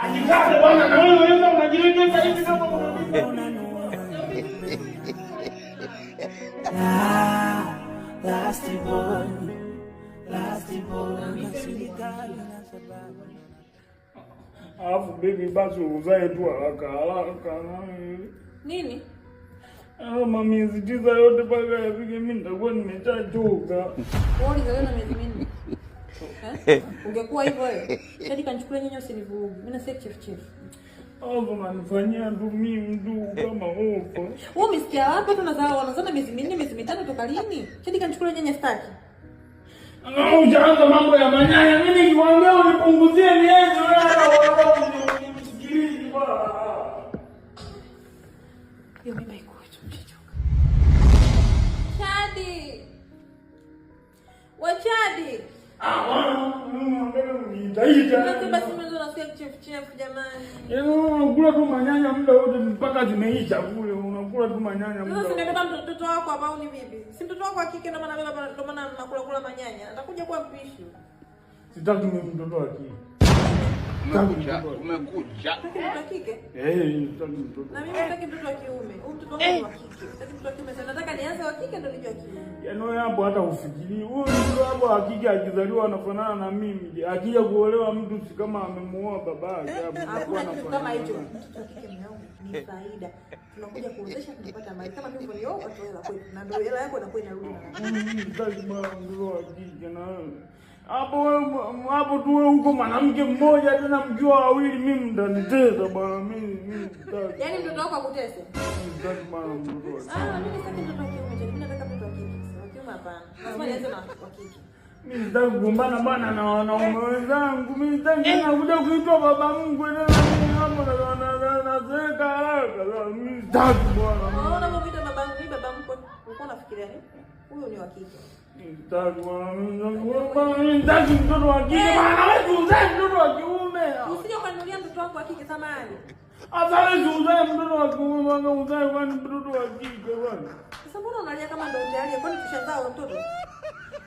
Ajikate bwana, na wewe unajilegeza hivi kama last born. Alafu baby, basi uzae tu haraka nini? Miezi 9 yote mpaka yafike, mimi nitakuwa nimechachoka. Wewe leo na miezi mingi. Ungekuwa hivyo wewe. Hadi kanichukulia nyanya usinivuruge. Mimi na chef. Hapo manifanyia tu mimi tu kama hopo. Wewe umesikia wapi wanazana miezi 4, miezi 5 toka lini? Hadi kanichukulia nyanya staki. Ujaanza mambo ya manyanya. Mimi nikwambia unipunguzie miezi wewe unisikilize bwana. Yo mimi iko tumechoka. Chadi. Wachadi. Basi mwanzo nasikia chef jamani. Unakula tu manyanya muda wote mpaka zimeisha kule. Unakula tu manyanya muda. Sasa nimebeba mtoto wako hapa au ni vipi? Si mtoto wako wa kike ndio maana beba, ndio maana nakula manyanya. Atakuja kuwa mpishi. Sitaki mtoto wa kike. Umekuja. Mtoto wa kike? Sitaki mtoto. Na mimi nataka mtoto wa kiume. Huyu mtoto wangu wa kike. Sitaki mtoto wa kiume. Nataka nianze wa kike ndio nijue wa kiume. Yaani hapo hata ufikiri. Huyu mtoto hapo hakika akizaliwa anafanana na mimi. Akija kuolewa mtu si kama amemuoa babake hapo. Hakuna kitu kama hicho. Mtoto wa kike ni faida. Tunakuja kuozesha tunapata mali. Kama mimi nilioa watu hela kwetu. Na ndio hela yako inakuwa inarudi na sitaki bwana mtoto wa kike na wewe. Hapo tu wewe huko mwanamke mmoja tena mkiwa wawili, mimi mtanitesa bwana. Mimi sitaki. Yaani mtoto wako akutese? Sitaki bwana mtoto wa kike. Mimi sitaki mtoto wa kiume. Mimi nataka mtoto wa kike. Wa kiume hapana. Lazima nianze na wa kike. Mimi sitaki kugombana bwana na wanaume wenzangu. Mimi sitaki kuja kuitwa baba mkwe tena mimi hapo na zeka haraka. Mimi sitaki bwana. Unaona mbona baba mkwe? Ulikuwa unafikiria nini? Huyo ni wa kike. Sitaki bwana. Mimi sitaki mtoto wa kike. Maana wewe uzae mtoto wa kiume. Usije ukanunulia mtoto wako wa kike samani. Afadhali uzae mtoto wa kiume bwana, uzae kwani mtoto wa kike bwana. Sasa mbona unalia kama ndio tayari? Kwani tushazaa mtoto?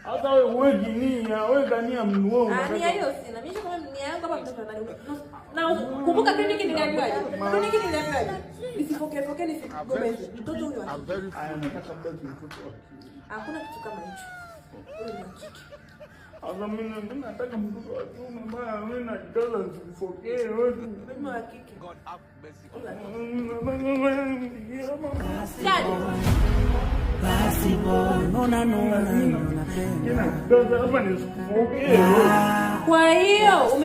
Hata wewe uweki nia, weka nia mnu wewe unataka. Nia hiyo sina. Mimi kama nia yangu kama mtoto anani. Na kumbuka kliniki niliambiwaje? Kliniki niliambiwaje? Nisifoke nisigomeze. Mtoto huyu wa kike. Aya, nataka basi mtoto wa kike. Hakuna kitu kama hicho. Huyu ni wa kike. Asa mimi nataka mtoto wa kiume bwana, mimi najikaza nisifokee wewe. Mimi wa kike. God have mercy. Kwa hiyo